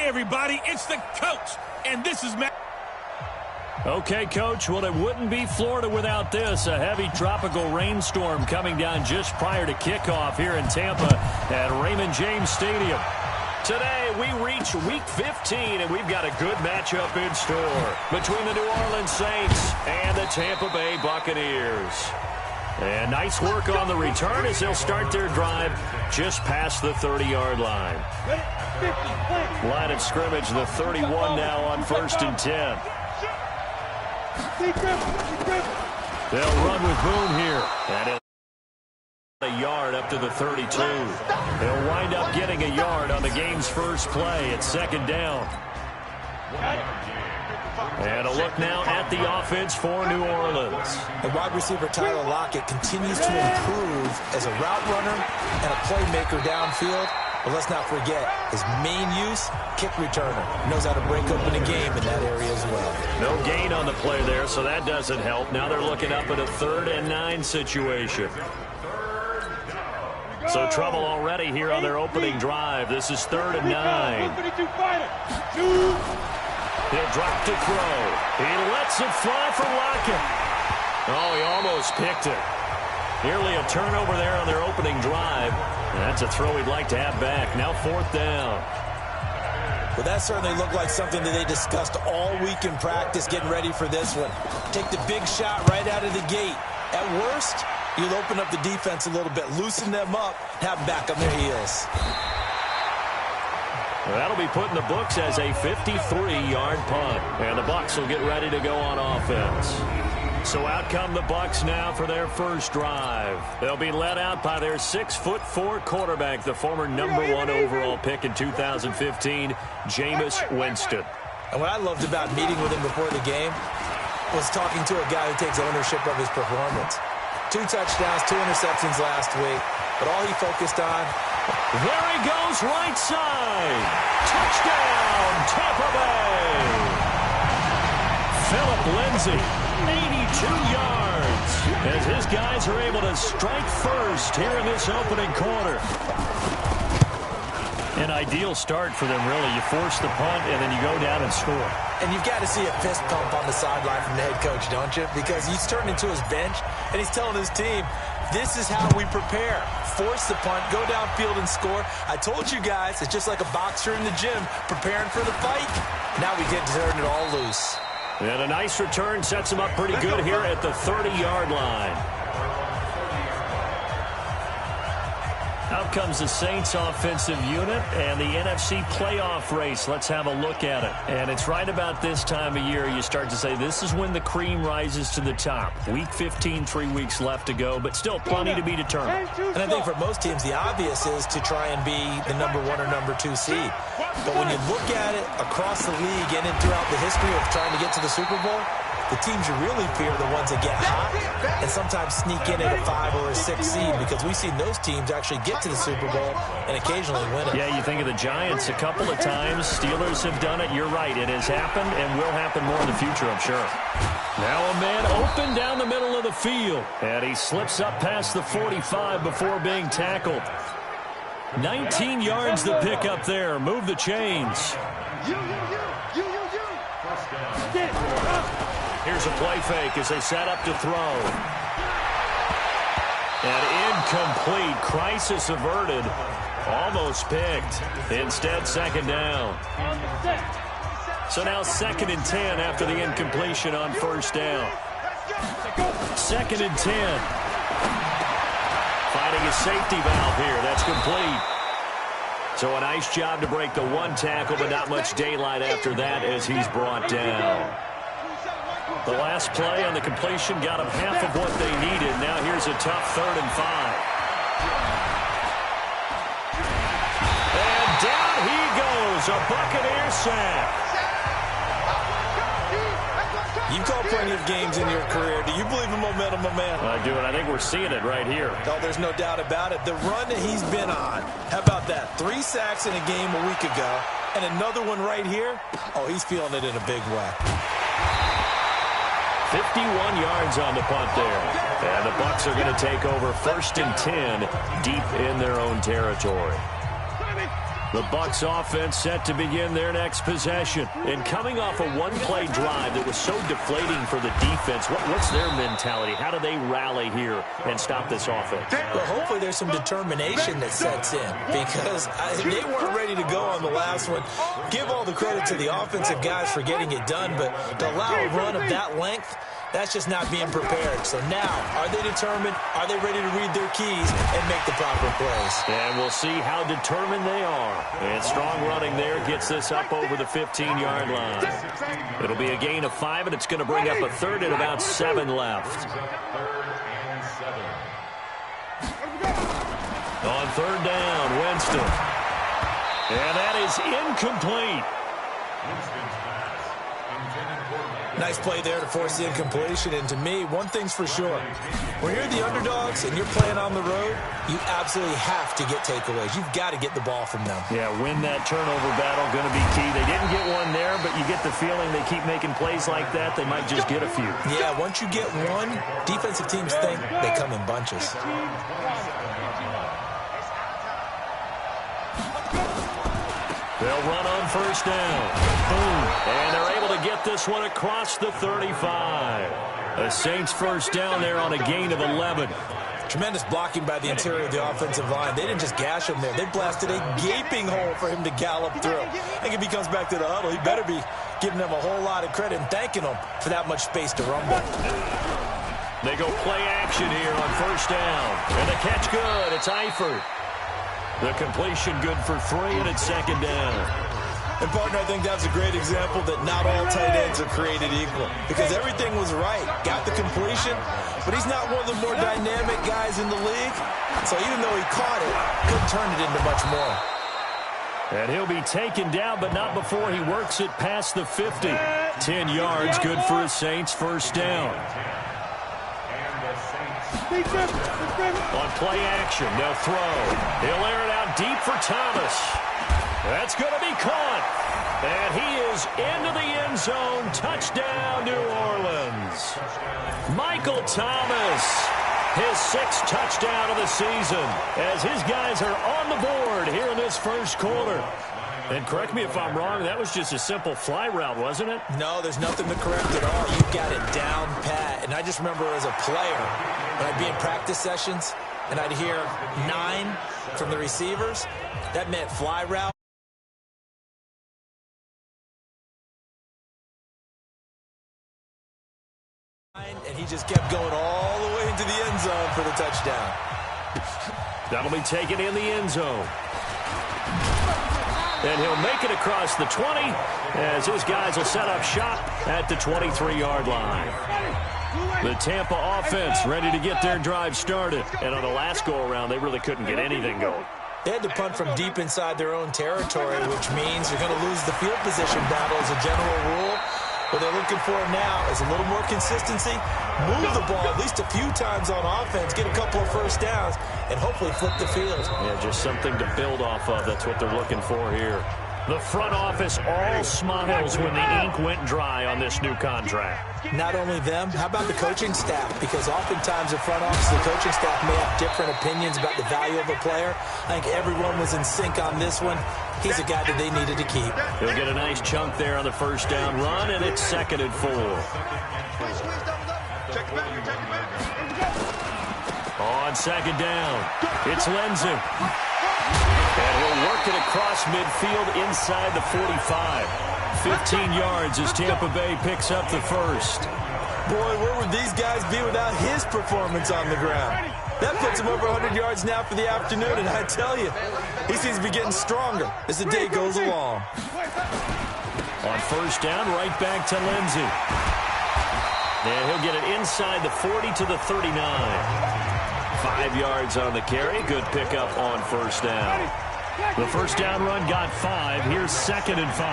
everybody, it's the coach, and this is Matt. Okay, Coach, well, it wouldn't be Florida without this. A heavy tropical rainstorm coming down just prior to kickoff here in Tampa at Raymond James Stadium. Today, we reach Week 15, and we've got a good matchup in store between the New Orleans Saints and the Tampa Bay Buccaneers. And nice work on the return as they'll start their drive just past the 30-yard line. Line of scrimmage, the 31 now on 1st and 10. They'll run with Boone here. And a yard up to the 32. They'll wind up getting a yard on the game's first play at 2nd down. And a look now at the offense for New Orleans. The wide receiver Tyler Lockett continues to improve as a route runner and a playmaker downfield. But let's not forget, his main use, kick returner. Knows how to break open a game in that area as well. No gain on the play there, so that doesn't help. Now they're looking up at a 3rd and 9 situation. So trouble already here on their opening drive. This is 3rd and 9. He'll drop to throw. He lets it fly for Lockett. Oh, he almost picked it. Nearly a turnover there on their opening drive. And that's a throw he'd like to have back. Now 4th down. Well, that certainly looked like something that they discussed all week in practice getting ready for this one. Take the big shot right out of the gate. At worst, you'll open up the defense a little bit, loosen them up, have them back on their heels. Well, that'll be put in the books as a 53-yard punt. And the Bucs will get ready to go on offense. So out come the Bucs now for their first drive. They'll be led out by their 6'4" quarterback, the former #1 overall pick in 2015, Jameis Winston. And what I loved about meeting with him before the game was talking to a guy who takes ownership of his performance. 2 touchdowns, 2 interceptions last week, but all he focused on. There he goes, right side. Touchdown, Tampa Bay. Philip Lindsay, 82 yards, as his guys are able to strike first here in this opening quarter. An ideal start for them, really. You force the punt, and then you go down and score. And you've got to see a fist pump on the sideline from the head coach, don't you? Because he's turned into his bench, and he's telling his team, this is how we prepare. Force the punt, go downfield and score. I told you guys, it's just like a boxer in the gym preparing for the fight. Now we get to turn it all loose. And a nice return sets him up pretty good here at the 30-yard line. Out comes the Saints offensive unit and the NFC playoff race. Let's have a look at it. And it's right about this time of year you start to say this is when the cream rises to the top. Week 15, 3 weeks left to go, but still plenty to be determined. And I think for most teams, the obvious is to try and be the #1 or #2 seed. But when you look at it across the league and throughout the history of trying to get to the Super Bowl, the teams you really fear are the ones that get hot and sometimes sneak in at a 5 or a 6 seed, because we've seen those teams actually get to the Super Bowl and occasionally win it. Yeah, you think of the Giants a couple of times. Steelers have done it. You're right. It has happened and will happen more in the future, I'm sure. Now a man open down the middle of the field. And he slips up past the 45 before being tackled. 19 yards to pick up there. Move the chains. Here's a play fake as they set up to throw. And incomplete. Crisis averted. Almost picked. Instead, 2nd down. So now 2nd and 10 after the incompletion on 1st down. 2nd and 10. Finding a safety valve here. That's complete. So a nice job to break the 1 tackle, but not much daylight after that as he's brought down. The last play on the completion got them half of what they needed. Now here's a tough 3rd and 5. And down he goes. A Buccaneer sack. You've called plenty of games in your career. Do you believe in momentum, my man? I do, and I think we're seeing it right here. Oh, there's no doubt about it. The run that he's been on. How about that? 3 sacks in a game a week ago, and another one right here. Oh, he's feeling it in a big way. 51 yards on the punt there. And the Bucs are going to take over 1st and 10 deep in their own territory. The Bucs offense set to begin their next possession. And coming off a one-play drive that was so deflating for the defense, what's their mentality? How do they rally here and stop this offense? Well, hopefully there's some determination that sets in because they weren't ready to go on the last one. Give all the credit to the offensive guys for getting it done, but to allow a run of that length, that's just not being prepared. So now, are they determined? Are they ready to read their keys and make the proper plays? And we'll see how determined they are. And strong running there gets this up over the 15-yard line. It'll be a gain of 5, and it's going to bring up a third and about 7 left. On third down, Winston. And that is incomplete. Nice play there to force the incompletion. And to me, one thing's for sure. When you're the underdogs and you're playing on the road, you absolutely have to get takeaways. You've got to get the ball from them. Yeah, win that turnover battle, going to be key. They didn't get one there, but you get the feeling they keep making plays like that, they might just get a few. Yeah, once you get one, defensive teams think they come in bunches. They'll run on first down. Boom. And they're able to get this one across the 35. The Saints first down there on a gain of 11. Tremendous blocking by the interior of the offensive line. They didn't just gash him there. They blasted a gaping hole for him to gallop through. I think if he comes back to the huddle, he better be giving them a whole lot of credit and thanking them for that much space to rumble. They go play action here on first down. And the catch good. It's Eifert. The completion good for 3, and it's second down. And, partner, I think that's a great example that not all tight ends are created equal because everything was right. Got the completion, but he's not one of the more dynamic guys in the league. So even though he caught it, couldn't turn it into much more. And he'll be taken down, but not before he works it past the 50. 10 yards, good for a Saints first down. On play action, they'll throw. He'll air it out deep for Thomas. That's going to be caught. And he is into the end zone. Touchdown, New Orleans. Michael Thomas, his 6th touchdown of the season, as his guys are on the board here in this first quarter. And correct me if I'm wrong, that was just a simple fly route, wasn't it? No, there's nothing to correct at all. You've got it down pat. And I just remember as a player, when I'd be in practice sessions, and I'd hear 9 from the receivers, that meant fly route. And he just kept going all the way into the end zone for the touchdown. That'll be taken in the end zone. And he'll make it across the 20 as his guys will set up shop at the 23-yard line. The Tampa offense ready to get their drive started. And on the last go-around, they really couldn't get anything going. They had to punt from deep inside their own territory, which means you're going to lose the field position battle as a general rule. What they're looking for now is a little more consistency, move the ball at least a few times on offense, get a couple of first downs, and hopefully flip the field. Yeah, just something to build off of. That's what they're looking for here. The front office all smiles when the ink went dry on this new contract. Not only them, how about the coaching staff? Because oftentimes the front office, the coaching staff may have different opinions about the value of a player. I think everyone was in sync on this one. He's a guy that they needed to keep. He'll get a nice chunk there on the first down run, and it's 2nd and 4. On 2nd down, it's Lindsey. And he'll work it across midfield inside the 45. 15 yards as Tampa Bay picks up the first. Boy, where would these guys be without his performance on the ground? That puts him over 100 yards now for the afternoon, and I tell you, he seems to be getting stronger as the day goes along. On first down, right back to Lindsey. And he'll get it inside the 40 to the 39. 5 yards on the carry. Good pickup on first down. The first down run got 5. Here's 2nd and 5.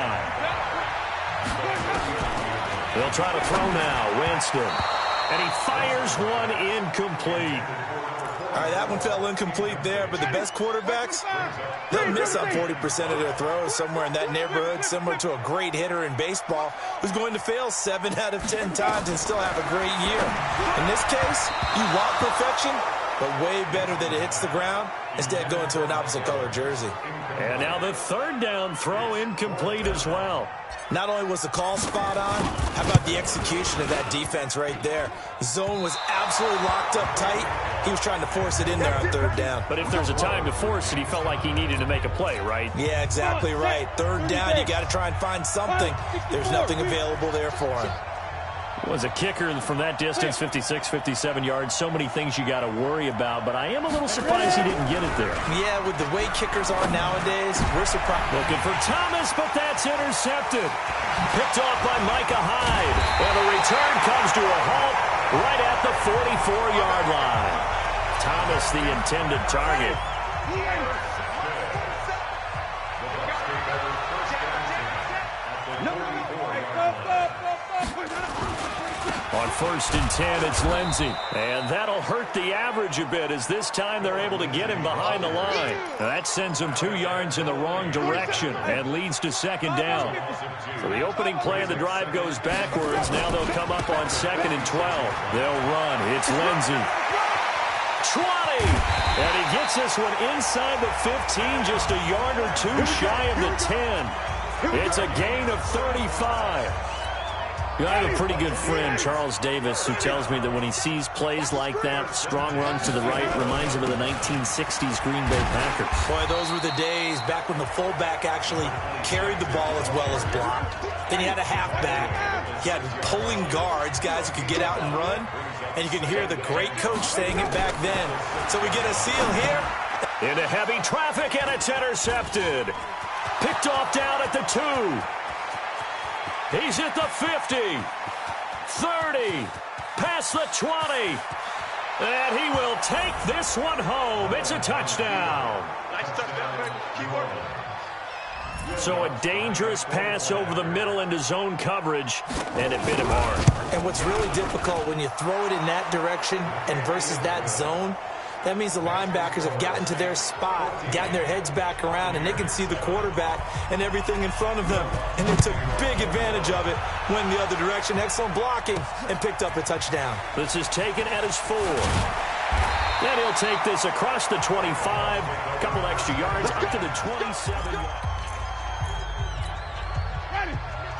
They'll try to throw now. Winston. And he fires one incomplete. All right, that one fell incomplete there, but the best quarterbacks, they'll miss on 40% of their throws somewhere in that neighborhood, similar to a great hitter in baseball who's going to fail 7 out of 10 times and still have a great year. In this case, you want perfection, but way better that it hits the ground instead of going to an opposite color jersey. And now the third down throw incomplete as well. Not only was the call spot on, how about the execution of that defense right there? The zone was absolutely locked up tight. He was trying to force it in there on third down. But if there's a time to force it, he felt like he needed to make a play, right? Yeah, exactly right. Third down, you got to try and find something. There's nothing available there for him. Was a kicker from that distance, 56, 57 yards. So many things you got to worry about, but I am a little surprised he didn't get it there. Yeah, with the way kickers are nowadays, we're surprised. Looking for Thomas, but that's intercepted. Picked off by Micah Hyde. And the return comes to a halt right at the 44-yard line. Thomas, the intended target. On 1st and 10, it's Lindsey. And that'll hurt the average a bit as this time they're able to get him behind the line. Now that sends him 2 yards in the wrong direction and leads to 2nd down. So the opening play of the drive goes backwards. Now they'll come up on 2nd and 12. They'll run. It's Lindsey. 20! And he gets this one inside the 15, just a yard or two shy of the 10. It's a gain of 35. I have a pretty good friend, Charles Davis, who tells me that when he sees plays like that, strong runs to the right, reminds him of the 1960s Green Bay Packers. Boy, those were the days back when the fullback actually carried the ball as well as blocked. Then you had a halfback. You had pulling guards, guys who could get out and run. And you can hear the great coach saying it back then. So we get a seal here. Into heavy traffic, and it's intercepted. Picked off down at the 2. He's at the 50, 30, past the 20, and he will take this one home. It's a touchdown. Nice touchdown, man. Keep working. So a dangerous pass over the middle into zone coverage, and it hit him hard. And what's really difficult when you throw it in that direction and versus that zone, that means the linebackers have gotten to their spot, gotten their heads back around, and they can see the quarterback and everything in front of them. And they took big advantage of it, went the other direction, excellent blocking, and picked up a touchdown. This is taken at his 4. Then he'll take this across the 25, a couple extra yards up to the 27.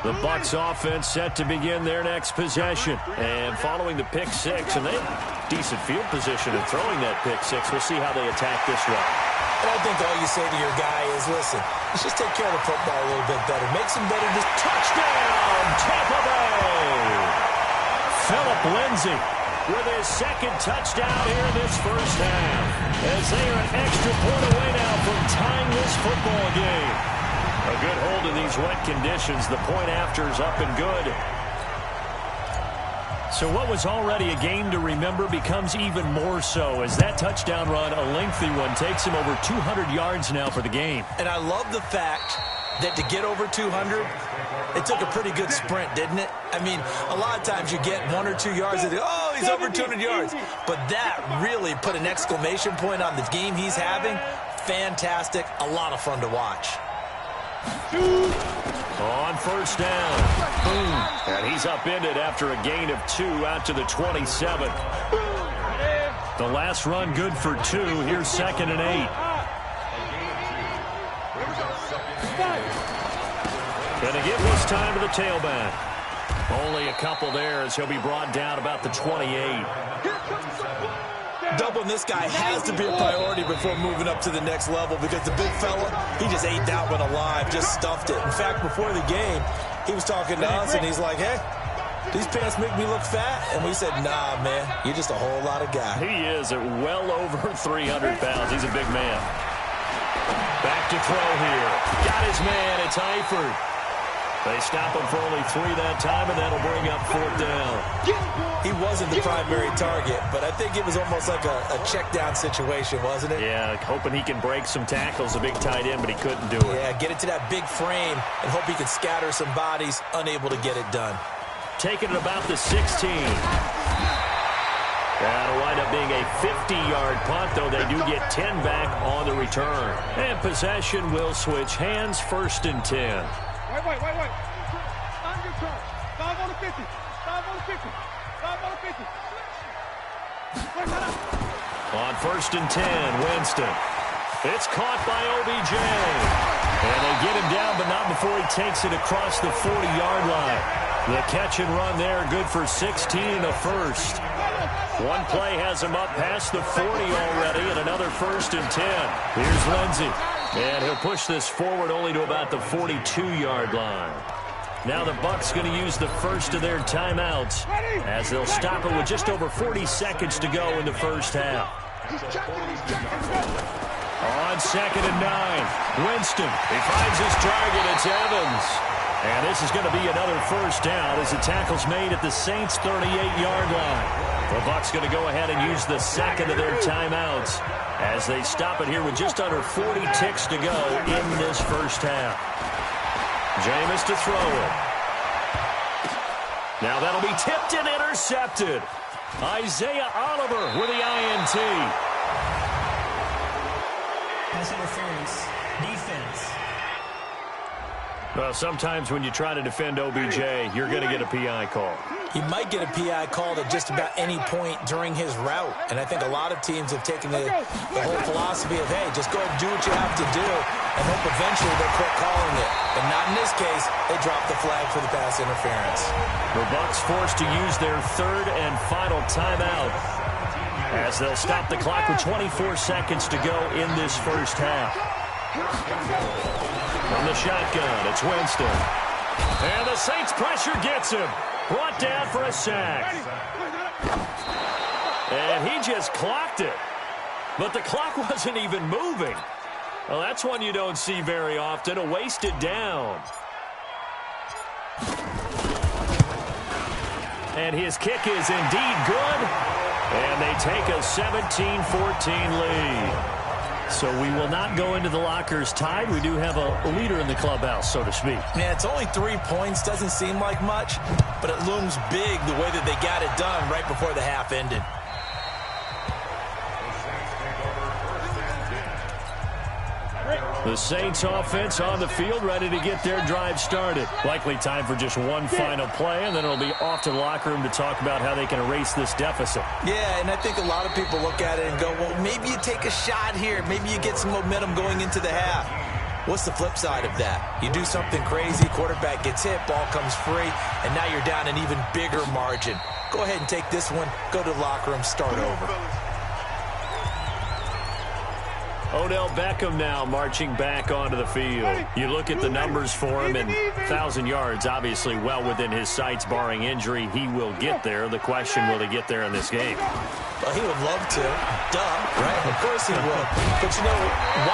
The Bucs offense set to begin their next possession. And following the pick 6, and they have decent field position in throwing that pick 6. We'll see how they attack this one. And I think all you say to your guy is, listen, let's just take care of the football a little bit better. Makes him better. Just touchdown, Tampa Bay! Philip Lindsay with his 2nd touchdown here in this first half. As they are an extra point away now from tying this football game. A good hold in these wet conditions. The point after is up and good. So what was already a game to remember becomes even more so as that touchdown run, a lengthy one, takes him over 200 yards now for the game. And I love the fact that to get over 200, it took a pretty good sprint, didn't it? I mean, a lot of times you get 1 or 2 yards and oh, he's over 200 yards. But that really put an exclamation point on the game he's having. Fantastic. A lot of fun to watch. On 1st down. Boom. And he's upended after a gain of 2 out to the 27. The last run good for 2. Here's 2nd and 8. Gonna give this time to the tailback. Only a couple there as he'll be brought down about the 28. Doubling this guy has to be a priority before moving up to the next level because the big fella, he just ate that one alive, just stuffed it. In fact, before the game, he was talking to us, and he's like, hey, these pants make me look fat? And we said, nah, man, you're just a whole lot of guy. He is at well over 300 pounds. He's a big man. Back to throw here. Got his man. It's Eifert. They stop him for only 3 that time, and that'll bring up 4th down. He wasn't the primary target, but I think it was almost like a check-down situation, wasn't it? Yeah, hoping he can break some tackles, a big tight end, but he couldn't do it. Yeah, get it to that big frame and hope he can scatter some bodies, unable to get it done. Taking it about the 16. That'll wind up being a 50-yard punt, though they do get 10 back on the return. And possession will switch hands, 1st and 10. Wait. On your turn. 5 on the 50. 5 on the 50. 5 on the 50. Wait, On 1st and 10, Winston. It's caught by OBJ. And they get him down, but not before he takes it across the 40-yard line. The catch and run there, good for 16 in the first. One play has him up past the 40 already, and another 1st and 10. Here's Lindsey. And he'll push this forward only to about the 42-yard line. Now the Bucs going to use the first of their timeouts as they'll stop it with just over 40 seconds to go in the first half. On 2nd and 9, Winston. He finds his target. It's Evans. And this is going to be another first down as the tackle's made at the Saints' 38-yard line. The Bucs going to go ahead and use the second of their timeouts as they stop it here with just under 40 ticks to go in this first half. Jameis to throw it. Now that'll be tipped and intercepted. Isaiah Oliver with the INT. Pass interference. Defense. Well, sometimes when you try to defend OBJ, you're going to get a PI call. He might get a PI called at just about any point during his route. And I think a lot of teams have taken the whole philosophy of, hey, just go ahead and do what you have to do and hope eventually they'll quit calling it. But not in this case. They dropped the flag for the pass interference. The Bucs forced to use their third and final timeout as they'll stop the clock with 24 seconds to go in this first half. From the shotgun, it's Winston. And the Saints pressure gets him. Brought down for a sack. And he just clocked it. But the clock wasn't even moving. Well, that's one you don't see very often, a wasted down. And his kick is indeed good. And they take a 17-14 lead. So we will not go into the lockers tied. We do have a leader in the clubhouse, so to speak. Yeah, it's only 3 points. Doesn't seem like much, but it looms big the way that they got it done right before the half ended. The Saints offense on the field, ready to get their drive started. Likely time for just one final play, and then it'll be off to the locker room to talk about how they can erase this deficit. Yeah, and I think a lot of people look at it and go, well, maybe you take a shot here. Maybe you get some momentum going into the half. What's the flip side of that? You do something crazy, quarterback gets hit, ball comes free, and now you're down an even bigger margin. Go ahead and take this one, go to the locker room, start over. Odell Beckham now marching back onto the field. You look at the numbers for him, and 1,000 yards obviously well within his sights, barring injury. He will get there. The question, will he get there in this game? Well, he would love to. Duh, right? Of course he would. But, you know,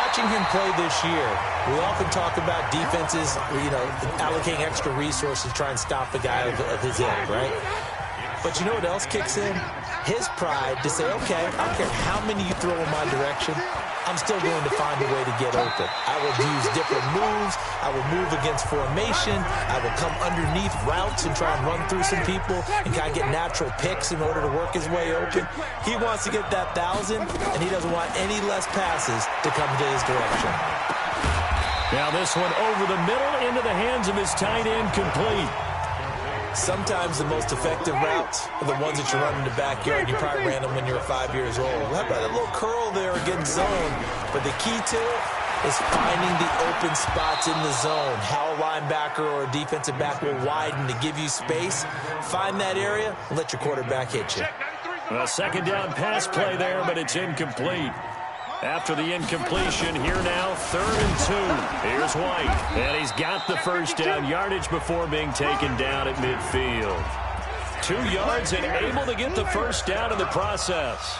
watching him play this year, we often talk about defenses, you know, allocating extra resources to try and stop the guy of his ilk, right? But you know what else kicks in? His pride to say, okay, I don't care how many you throw in my direction, I'm still going to find a way to get open. I will use different moves. I will move against formation. I will come underneath routes and try and run through some people and kind of get natural picks in order to work his way open. He wants to get that 1,000, and he doesn't want any less passes to come to his direction. Now this one over the middle into the hands of his tight end, complete. Sometimes the most effective routes are the ones that you run in the backyard. You probably ran them when you were 5 years old. How about a little curl there against zone? But the key to it is finding the open spots in the zone. How a linebacker or a defensive back will widen to give you space. Find that area and let your quarterback hit you. A second down pass play there, but it's incomplete. After the incompletion, here now, 3rd and 2. Here's White, and he's got the first down yardage before being taken down at midfield. 2 yards and able to get the first down in the process.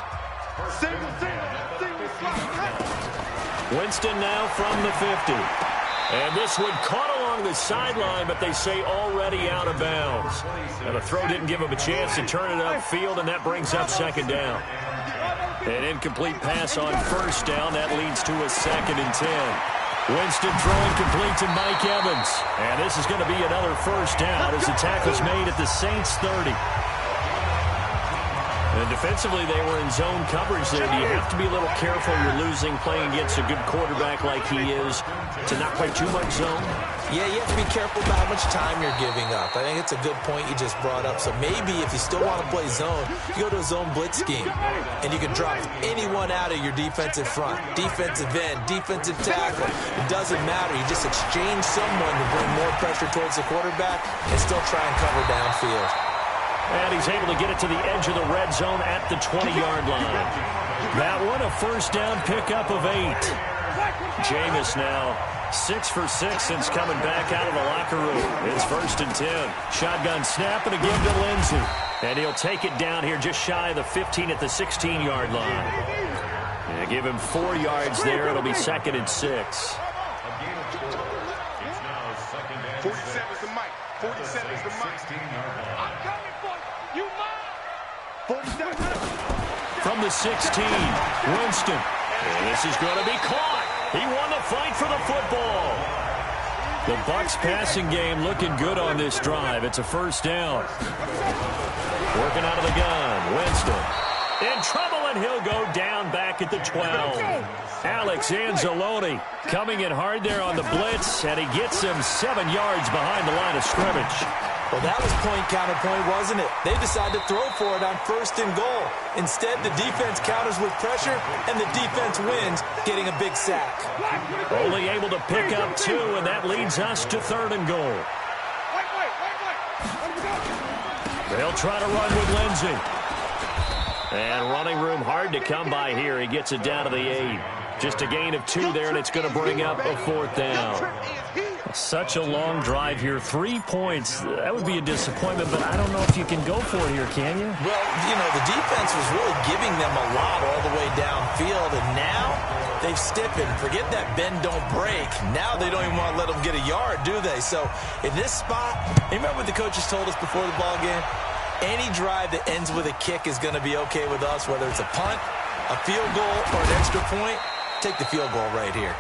Winston now from the 50. And this one caught along the sideline, but they say already out of bounds. And the throw didn't give him a chance to turn it upfield, and that brings up second down. An incomplete pass on first down. That leads to a 2nd and 10. Winston throwing complete to Mike Evans. And this is going to be another first down as the tackle's made at the Saints' 30. And defensively, they were in zone coverage there. You have to be a little careful. You're losing, playing against a good quarterback like he is, to not play too much zone. Yeah, you have to be careful about how much time you're giving up. I think it's a good point you just brought up. So maybe if you still want to play zone, you go to a zone blitz scheme, and you can drop anyone out of your defensive front, defensive end, defensive tackle. It doesn't matter. You just exchange someone to bring more pressure towards the quarterback and still try and cover downfield. And he's able to get it to the edge of the red zone at the 20-yard line. That one, a first down pickup of 8. Jameis now 6 for 6 since coming back out of the locker room. It's 1st and 10. Shotgun snap and a give to Lindsey. And he'll take it down here just shy of the 15 at the 16-yard line. And give him 4 yards there. It'll be 2nd and 6. 47 is the mic. 47 is the mic. I'm coming for you. You mine. 47. From the 16, Winston. And this is going to be caught. He won the fight for the football. The Bucs passing game looking good on this drive. It's a first down. Working out of the gun. Winston in trouble, and he'll go down back at the 12. Alex Anzalone coming in hard there on the blitz, and he gets him 7 yards behind the line of scrimmage. Well, that was point counterpoint, wasn't it? They decided to throw for it on 1st and goal. Instead, the defense counters with pressure, and the defense wins, getting a big sack. Only able to pick up 2, and that leads us to 3rd and goal. They'll try to run with Lindsey. And running room hard to come by here. He gets it down to the 8. Just a gain of 2 there, and it's going to bring up a 4th down. Such a long drive here. 3 points. That would be a disappointment, but I don't know if you can go for it here, can you? Well, you know, the defense was really giving them a lot all the way downfield, and now they've stiffened. Forget that bend, don't break. Now they don't even want to let them get a yard, do they? So in this spot, remember what the coaches told us before the ball game? Any drive that ends with a kick is going to be okay with us, whether it's a punt, a field goal, or an extra point. Take the field goal right here.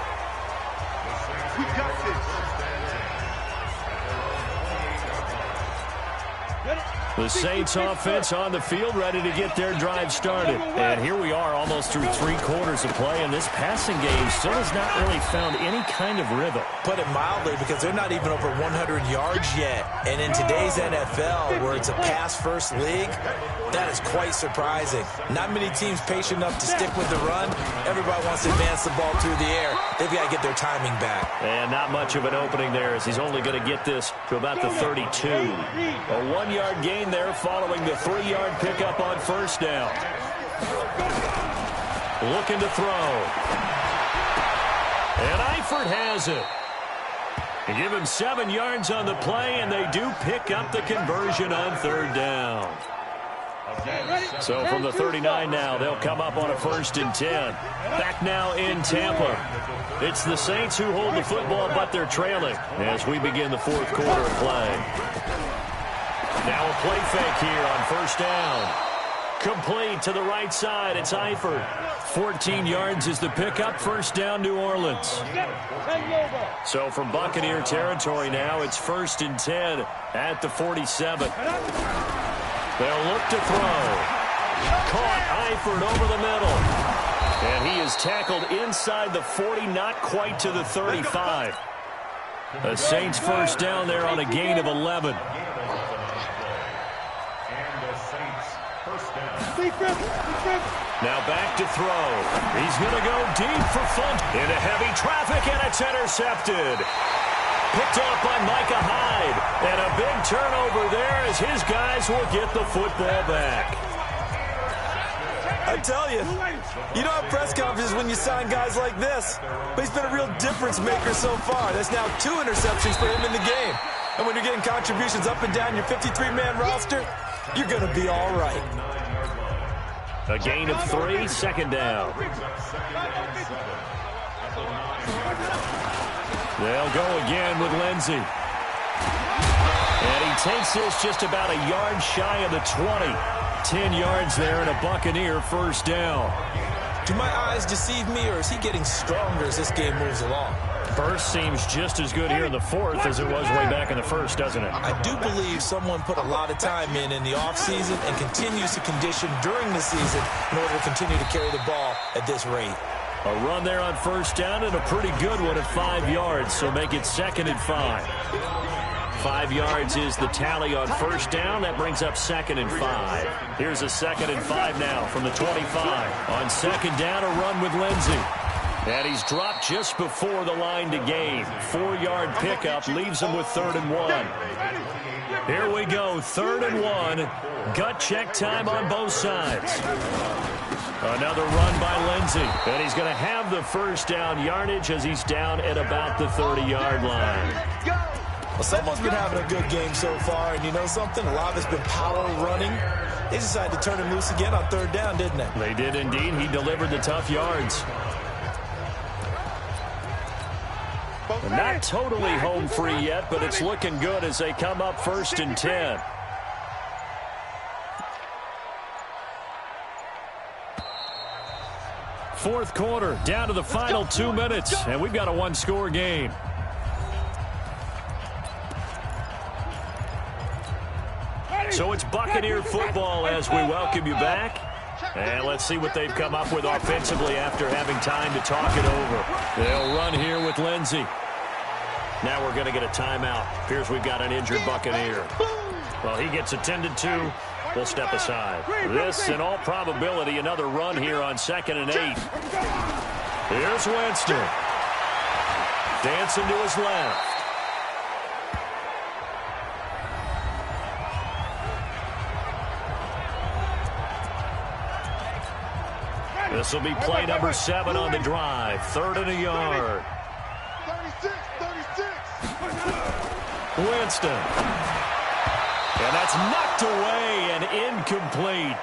We got this. The Saints offense on the field, ready to get their drive started. And here we are almost through 3 quarters of play, and this passing game still has not really found any kind of rhythm. Put it mildly, because they're not even over 100 yards yet. And in today's NFL, where it's a pass-first league, that is quite surprising. Not many teams patient enough to stick with the run. Everybody wants to advance the ball through the air. They've got to get their timing back. And not much of an opening there, as he's only going to get this to about the 32. A 1-yard gain there following the 3-yard pickup on 1st down. Looking to throw. And Eifert has it. They give him 7 yards on the play, and they do pick up the conversion on 3rd down. So from the 39 now, they'll come up on a 1st and 10. Back now in Tampa. It's the Saints who hold the football, but they're trailing as we begin the 4th quarter of play. Now a play fake here on 1st down. Complete to the right side. It's Eifert. 14 yards is the pickup. 1st down, New Orleans. So from Buccaneer territory now, it's 1st and 10 at the 47. They'll look to throw. Caught Eifert over the middle. And he is tackled inside the 40, not quite to the 35. The Saints 1st down there on a gain of 11. Now back to throw. He's going to go deep for fun. Into heavy traffic, and it's intercepted. Picked off by Micah Hyde. And a big turnover there as his guys will get the football back. I tell you, you don't have press conferences when you sign guys like this. But he's been a real difference maker so far. That's now 2 interceptions for him in the game. And when you're getting contributions up and down your 53-man roster, you're going to be all right. A gain of 3, 2nd down. They'll go again with Lindsey. And he takes this just about a yard shy of the 20. 10 yards there and a Buccaneer 1st down. Do my eyes deceive me, or is he getting stronger as this game moves along? Burst seems just as good here in the fourth as it was way back in the first, doesn't it? I do believe someone put a lot of time in the offseason and continues to condition during the season in order to continue to carry the ball at this rate. A run there on first down and a pretty good one at 5 yards, so make it 2nd and 5. 5 yards is the tally on first down. That brings up 2nd and 5. Here's a 2nd and 5 now from the 25. On second down, a run with Lindsey. And he's dropped just before the line to gain. 4-yard pickup leaves him with 3rd and 1. Here we go, 3rd and 1. Gut check time on both sides. Another run by Lindsey. And he's going to have the first down yardage as he's down at about the 30-yard line. Well, someone's been having a good game so far, and you know something? A lot of it's been power running. They decided to turn him loose again on 3rd down, didn't they? They did indeed. He delivered the tough yards. Not totally home free yet, but it's looking good as they come up 1st and 10. Fourth quarter, down to the final 2 minutes, and we've got a one-score game. So it's Buccaneer football as we welcome you back. And let's see what they've come up with offensively after having time to talk it over. They'll run here with Lindsey. Now we're going to get a timeout. Appears we've got an injured Buccaneer. Well, he gets attended to. We'll step aside. This, in all probability, another run here on 2nd and 8. Here's Winston. Dancing to his left. This will be play number 7 on the drive. 3rd and a yard. 36. Winston. And that's knocked away and incomplete.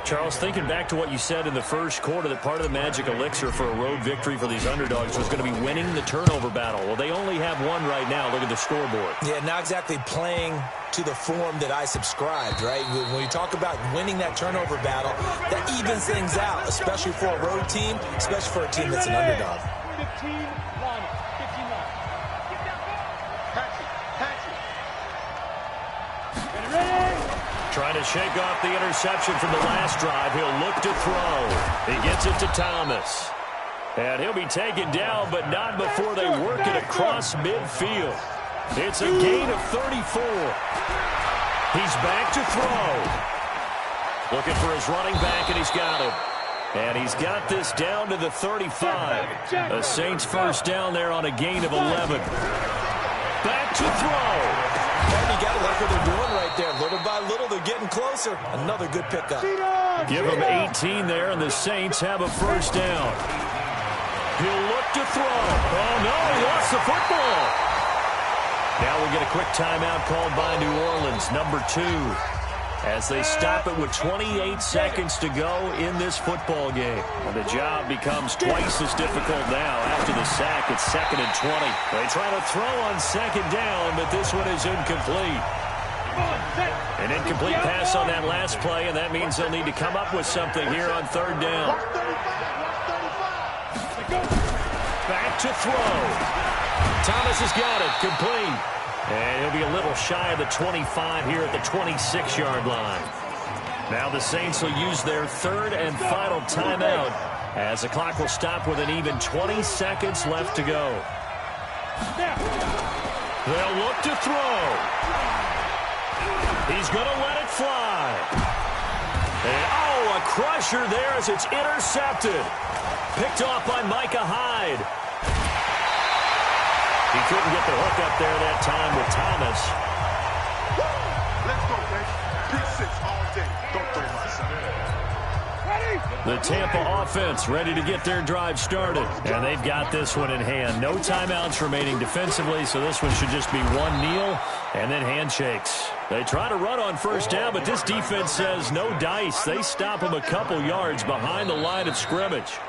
Charles, thinking back to what you said in the first quarter, that part of the magic elixir for a road victory for these underdogs was going to be winning the turnover battle. Well, they only have one right now. Look at the scoreboard. Yeah, not exactly playing to the form that I subscribed, right? When you talk about winning that turnover battle, that evens things out, especially for a road team, especially for a team that's an underdog. 15 line, 15 line. Trying to shake off the interception from the last drive. He'll look to throw. He gets it to Thomas. And he'll be taken down, but not before they work it across midfield. It's a gain of 34. He's back to throw. Looking for his running back, and he's got him. And he's got this down to the 35. The Saints first down there on a gain of 11. Back to throw. And you got to like what they're doing right there. Little by little, they're getting closer. Another good pickup. Give them 18 there, and the Saints have a first down. He'll look to throw. Oh, no, he lost the football. Now we get a quick timeout called by New Orleans, number 2, as they stop it with 28 seconds to go in this football game. Well, the job becomes twice as difficult now after the sack. It's 2nd and 20. They try to throw on 2nd down, but this one is incomplete. An incomplete pass on that last play, and that means they'll need to come up with something here on 3rd down. Back to throw. Thomas has got it, complete. And he'll be a little shy of the 25 here at the 26-yard line. Now the Saints will use their 3rd and final timeout as the clock will stop with an even 20 seconds left to go. They'll look to throw. He's going to let it fly. And, oh, a crusher there as it's intercepted. Picked off by Micah Hyde. He couldn't get the hook up there that time with Thomas. Let's go, baby. P6 all day. Don't throw my son. The Tampa offense ready to get their drive started. And they've got this one in hand. No timeouts remaining defensively, so this one should just be one kneel and then handshakes. They try to run on first down, but this defense says no dice. They stop them a couple yards behind the line of scrimmage.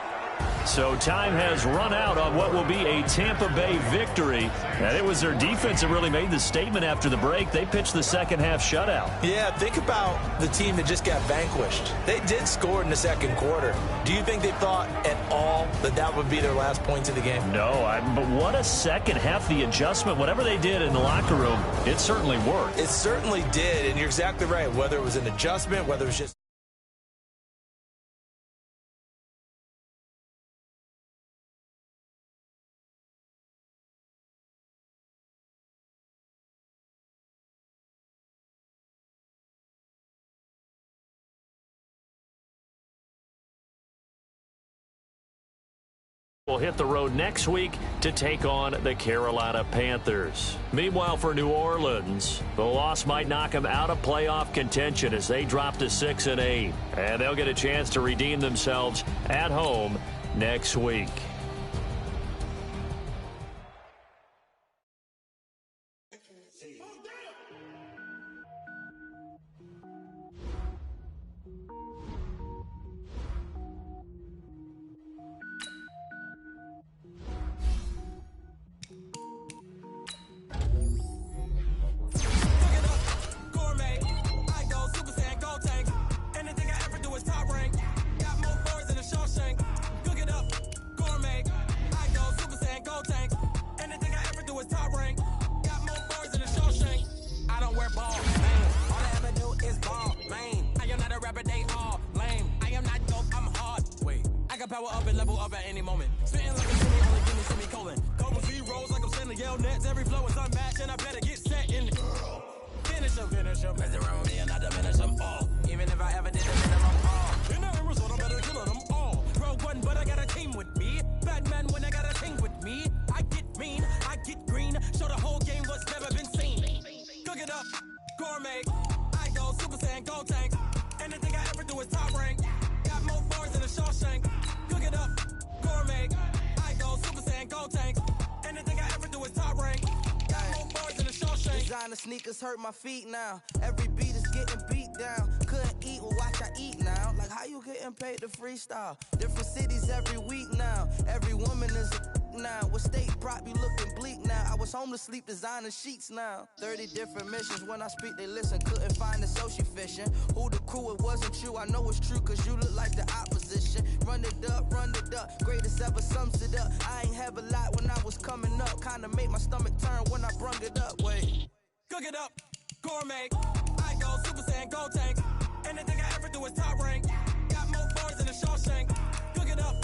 So time has run out on what will be a Tampa Bay victory. And it was their defense that really made the statement after the break. They pitched the second half shutout. Yeah, think about the team that just got vanquished. They did score in the second quarter. Do you think they thought at all that that would be their last points of the game? No, but what a second half. The adjustment, whatever they did in the locker room, it certainly worked. It certainly did, and you're exactly right. Whether it was an adjustment, whether it was just... Will hit the road next week to take on the Carolina Panthers. Meanwhile, for New Orleans, the loss might knock them out of playoff contention as they drop to 6-8. And they'll get a chance to redeem themselves at home next week. Power up and level up at any moment. Spitting like a shimmy, only give me semicolon. Couple zeros like I'm sending yell nets. Every flow is unmatched, and I better get set in. Finish them. Mess around with me and I diminish them all. Even if I ever did it, I'm all. In the result, I better kill them all. Rogue one, but I got a team with me. Batman when I got a team with me. I get mean, I get green. Show the whole game what's never been seen. Cook it up, gourmet. I go Super Saiyan, go tank. Anything I ever do is top rank. Got more bars than a Shawshank. Cook it up, gourmet. I go Super Saiyan, go tank. Anything I ever do is top rank. Got more bars than a Shawshank. Designer sneakers hurt my feet now. Every beat is getting beat down. Couldn't eat, well watch I eat now. Like how you getting paid to freestyle? Different cities every week now. Every woman is a now. What state prop you looking bleak now? I was home to sleep designer sheets now. 30 different missions. When I speak they listen. Couldn't find it so she fishing. Who the crew, it wasn't you. I know it's true cause you look like the opposition. Run it up. Greatest ever sums it up. I ain't have a lot when I was coming up. Kinda made my stomach turn when I brung it up. Wait. Cook it up, gourmet. I go Super Saiyan, go tank. Anything I ever do is top rank. Got more bars than a Shawshank. Cook it up,